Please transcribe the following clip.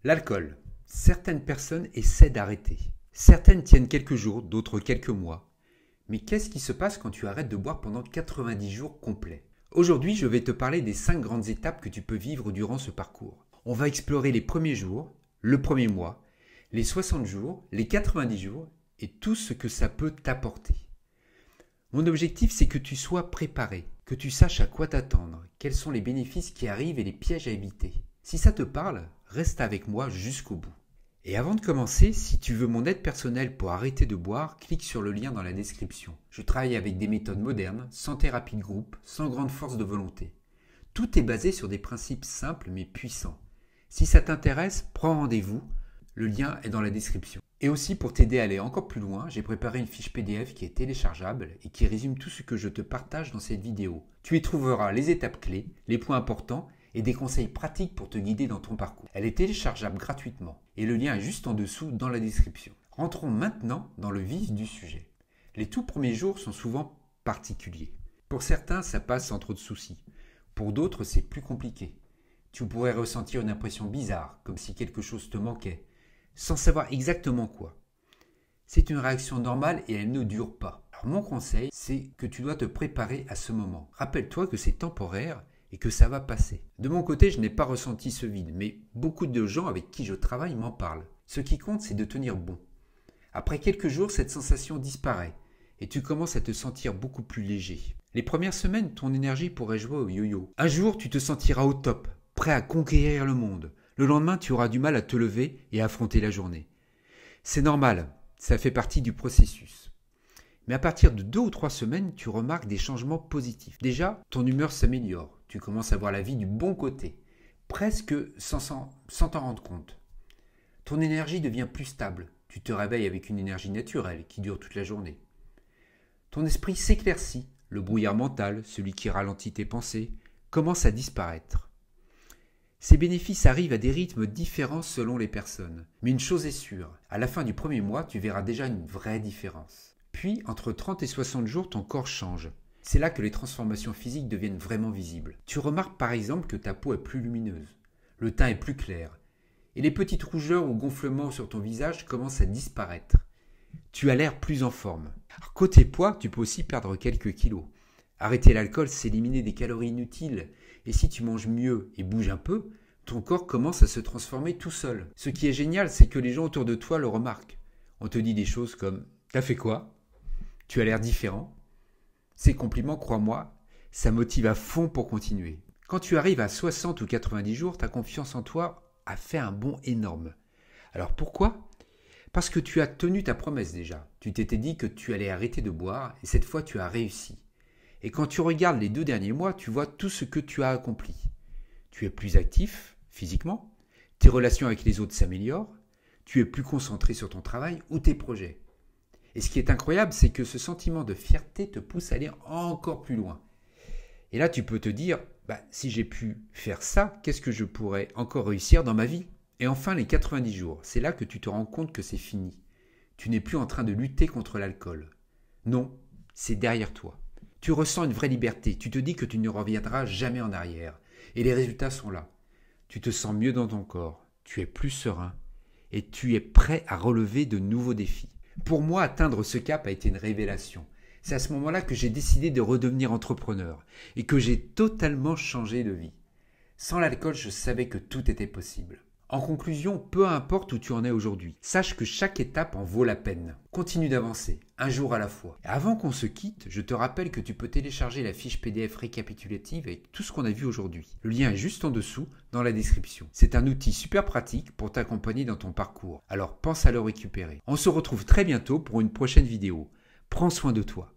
L'alcool. Certaines personnes essaient d'arrêter. Certaines tiennent quelques jours, d'autres quelques mois. Mais qu'est-ce qui se passe quand tu arrêtes de boire pendant 90 jours complets? Aujourd'hui, je vais te parler des 5 grandes étapes que tu peux vivre durant ce parcours. On va explorer les premiers jours, le premier mois, les 60 jours, les 90 jours et tout ce que ça peut t'apporter. Mon objectif, c'est que tu sois préparé, que tu saches à quoi t'attendre, quels sont les bénéfices qui arrivent et les pièges à éviter. Si ça te parle, reste avec moi jusqu'au bout. Et avant de commencer, si tu veux mon aide personnelle pour arrêter de boire, clique sur le lien dans la description. Je travaille avec des méthodes modernes, sans thérapie de groupe, sans grande force de volonté. Tout est basé sur des principes simples mais puissants. Si ça t'intéresse, prends rendez-vous. Le lien est dans la description. Et aussi pour t'aider à aller encore plus loin, j'ai préparé une fiche PDF qui est téléchargeable et qui résume tout ce que je te partage dans cette vidéo. Tu y trouveras les étapes clés, les points importants et des conseils pratiques pour te guider dans ton parcours. Elle est téléchargeable gratuitement et le lien est juste en dessous dans la description. Rentrons maintenant dans le vif du sujet. Les tout premiers jours sont souvent particuliers. Pour certains, ça passe sans trop de soucis. Pour d'autres, c'est plus compliqué. Tu pourrais ressentir une impression bizarre, comme si quelque chose te manquait, sans savoir exactement quoi. C'est une réaction normale et elle ne dure pas. Alors mon conseil, c'est que tu dois te préparer à ce moment. Rappelle-toi que c'est temporaire et que ça va passer. De mon côté, je n'ai pas ressenti ce vide, mais beaucoup de gens avec qui je travaille m'en parlent. Ce qui compte, c'est de tenir bon. Après quelques jours, cette sensation disparaît et tu commences à te sentir beaucoup plus léger. Les premières semaines, ton énergie pourrait jouer au yo-yo. Un jour, tu te sentiras au top, prêt à conquérir le monde. Le lendemain, tu auras du mal à te lever et à affronter la journée. C'est normal, ça fait partie du processus. Mais à partir de 2 ou 3 semaines, tu remarques des changements positifs. Déjà, ton humeur s'améliore. Tu commences à voir la vie du bon côté, presque sans t'en rendre compte. Ton énergie devient plus stable. Tu te réveilles avec une énergie naturelle qui dure toute la journée. Ton esprit s'éclaircit. Le brouillard mental, celui qui ralentit tes pensées, commence à disparaître. Ces bénéfices arrivent à des rythmes différents selon les personnes. Mais une chose est sûre, à la fin du premier mois, tu verras déjà une vraie différence. Puis, entre 30 et 60 jours, ton corps change. C'est là que les transformations physiques deviennent vraiment visibles. Tu remarques par exemple que ta peau est plus lumineuse, le teint est plus clair, et les petites rougeurs ou gonflements sur ton visage commencent à disparaître. Tu as l'air plus en forme. Alors, côté poids, tu peux aussi perdre quelques kilos. Arrêter l'alcool, c'est éliminer des calories inutiles. Et si tu manges mieux et bouges un peu, ton corps commence à se transformer tout seul. Ce qui est génial, c'est que les gens autour de toi le remarquent. On te dit des choses comme « T'as fait quoi ? Tu as l'air différent ?» Ces compliments, crois-moi, ça motive à fond pour continuer. Quand tu arrives à 60 ou 90 jours, ta confiance en toi a fait un bond énorme. Alors pourquoi ? Parce que tu as tenu ta promesse déjà. Tu t'étais dit que tu allais arrêter de boire et cette fois tu as réussi. Et quand tu regardes les 2 derniers mois, tu vois tout ce que tu as accompli. Tu es plus actif physiquement, tes relations avec les autres s'améliorent, tu es plus concentré sur ton travail ou tes projets. Et ce qui est incroyable, c'est que ce sentiment de fierté te pousse à aller encore plus loin. Et là, tu peux te dire, si j'ai pu faire ça, qu'est-ce que je pourrais encore réussir dans ma vie ? Et enfin, les 90 jours, c'est là que tu te rends compte que c'est fini. Tu n'es plus en train de lutter contre l'alcool. Non, c'est derrière toi. Tu ressens une vraie liberté, tu te dis que tu ne reviendras jamais en arrière. Et les résultats sont là. Tu te sens mieux dans ton corps, tu es plus serein et tu es prêt à relever de nouveaux défis. Pour moi, atteindre ce cap a été une révélation. C'est à ce moment-là que j'ai décidé de redevenir entrepreneur et que j'ai totalement changé de vie. Sans l'alcool, je savais que tout était possible. En conclusion, peu importe où tu en es aujourd'hui, sache que chaque étape en vaut la peine. Continue d'avancer, un jour à la fois. Et avant qu'on se quitte, je te rappelle que tu peux télécharger la fiche PDF récapitulative avec tout ce qu'on a vu aujourd'hui. Le lien est juste en dessous, dans la description. C'est un outil super pratique pour t'accompagner dans ton parcours. Alors pense à le récupérer. On se retrouve très bientôt pour une prochaine vidéo. Prends soin de toi.